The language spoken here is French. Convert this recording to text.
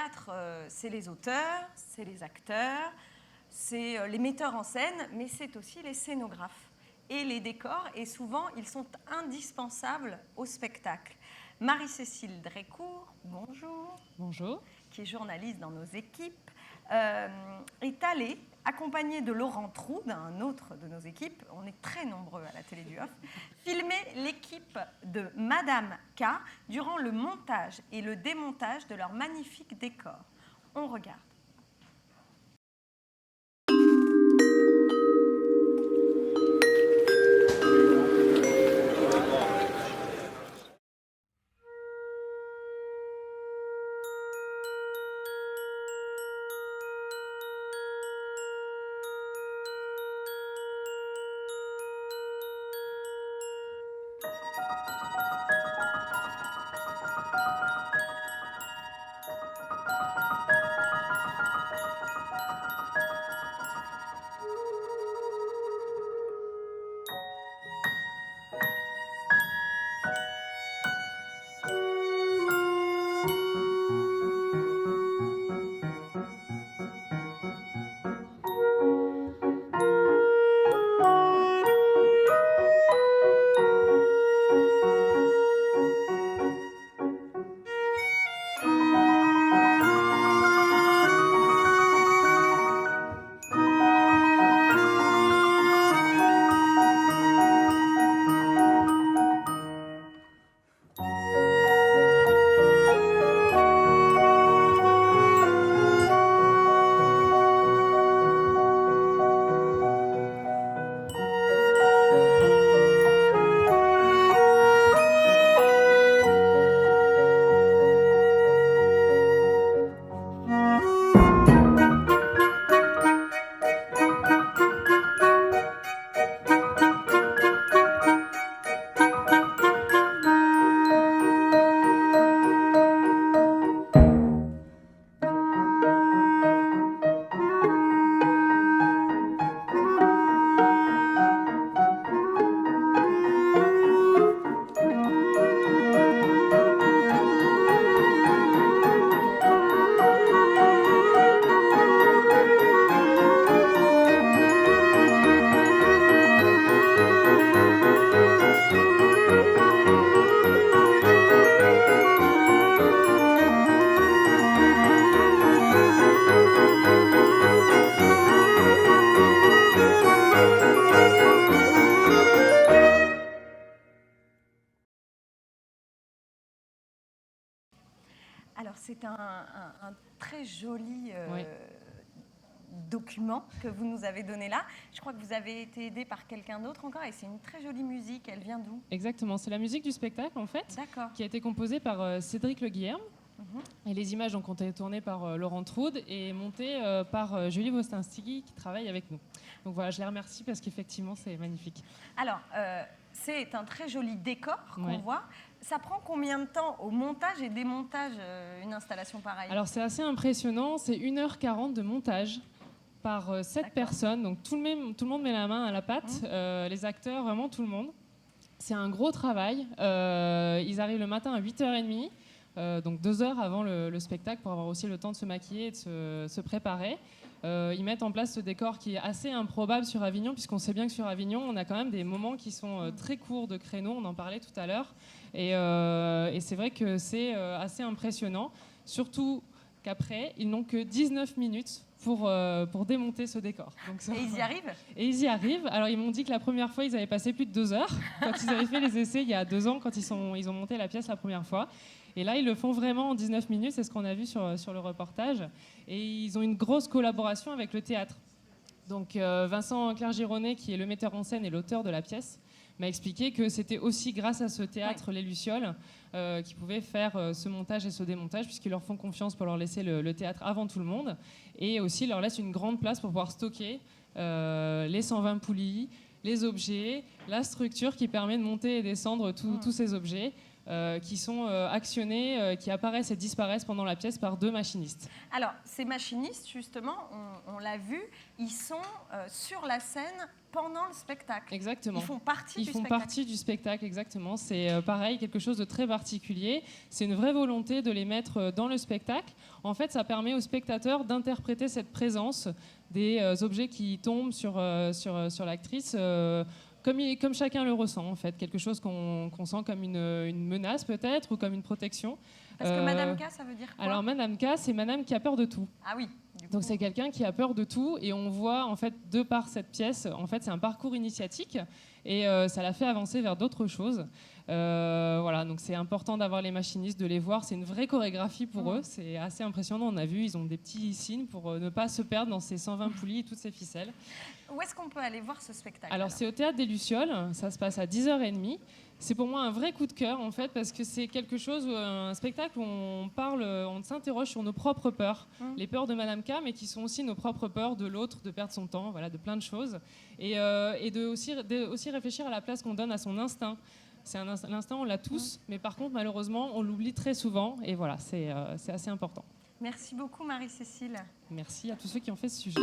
théâtre, c'est les auteurs, c'est les acteurs, c'est les metteurs en scène, mais c'est aussi les scénographes et les décors. Et souvent, ils sont indispensables au spectacle. Marie-Cécile Drécourt, bonjour. Bonjour. Qui est journaliste dans nos équipes, est allée, accompagnée de Laurent Troude, un autre de nos équipes, on est très nombreux à la télé du Off, filmer l'équipe de Madame K durant le montage et le démontage de leur magnifique décor. On regarde. Alors, c'est un très joli document que vous nous avez donné là. Je crois que vous avez été aidé par quelqu'un d'autre encore et c'est une très jolie musique. Elle vient d'où ? Exactement, c'est la musique du spectacle en fait, D'accord. qui a été composée par Cédric Le Guilherme. Et les images donc, ont été tournées par Laurent Troude et montées par Julie Vostinski qui travaille avec nous. Donc voilà, je les remercie parce qu'effectivement c'est magnifique. Alors, c'est un très joli décor qu'on voit. Ça prend combien de temps au montage et démontage une installation pareille ? Alors c'est assez impressionnant, c'est 1h40 de montage par 7 personnes. Donc tout le monde met la main à la pâte, les acteurs, vraiment tout le monde. C'est un gros travail. Ils arrivent le matin à 8h30. Donc 2 heures avant le spectacle pour avoir aussi le temps de se maquiller et de se préparer. Ils mettent en place ce décor qui est assez improbable sur Avignon, puisqu'on sait bien que sur Avignon, on a quand même des moments qui sont très courts de créneaux, on en parlait tout à l'heure. Et c'est vrai que c'est assez impressionnant, surtout qu'après, ils n'ont que 19 minutes pour démonter ce décor. Donc ça, et ils y arrivent ? Et ils y arrivent. Alors ils m'ont dit que la première fois, ils avaient passé plus de 2 heures, quand ils avaient fait les essais il y a 2 ans, quand ils ont monté la pièce la première fois. Et là, ils le font vraiment en 19 minutes, c'est ce qu'on a vu sur le reportage. Et ils ont une grosse collaboration avec le théâtre. Donc Vincent Clergironnet, qui est le metteur en scène et l'auteur de la pièce, m'a expliqué que c'était aussi grâce à ce théâtre, Les Lucioles, qu'ils pouvaient faire ce montage et ce démontage, puisqu'ils leur font confiance pour leur laisser le théâtre avant tout le monde. Et aussi, leur laissent une grande place pour pouvoir stocker les 120 poulies, les objets, la structure qui permet de monter et descendre tous ces objets. qui sont actionnés, qui apparaissent et disparaissent pendant la pièce par 2 machinistes. Alors, ces machinistes, justement, on l'a vu, ils sont sur la scène pendant le spectacle. Exactement. Ils font partie Ils du font spectacle. partie du spectacle, exactement. C'est pareil, quelque chose de très particulier. C'est une vraie volonté de les mettre dans le spectacle. En fait, ça permet aux spectateurs d'interpréter cette présence des objets qui tombent sur l'actrice comme chacun le ressent, en fait. Quelque chose qu'on sent comme une menace, peut-être, ou comme une protection. Parce que Madame K, ça veut dire quoi? Alors, Madame K, c'est Madame qui a peur de tout. Ah oui. Donc c'est quelqu'un qui a peur de tout et on voit en fait de par cette pièce, en fait c'est un parcours initiatique et ça l'a fait avancer vers d'autres choses. Voilà, donc c'est important d'avoir les machinistes, de les voir, c'est une vraie chorégraphie pour eux, c'est assez impressionnant, on a vu, ils ont des petits signes pour ne pas se perdre dans ces 120 poulies et toutes ces ficelles. Où est-ce qu'on peut aller voir ce spectacle? Alors c'est au Théâtre des Lucioles, ça se passe à 10h30. C'est pour moi un vrai coup de cœur en fait parce que c'est quelque chose, un spectacle où on parle, on s'interroge sur nos propres peurs, les peurs de Madame K, mais qui sont aussi nos propres peurs de l'autre, de perdre son temps, voilà, de plein de choses, et de aussi réfléchir à la place qu'on donne à son instinct. L'instinct, on l'a tous, mais par contre malheureusement on l'oublie très souvent, et voilà, c'est assez important. Merci beaucoup Marie-Cécile. Merci à tous ceux qui ont fait ce sujet.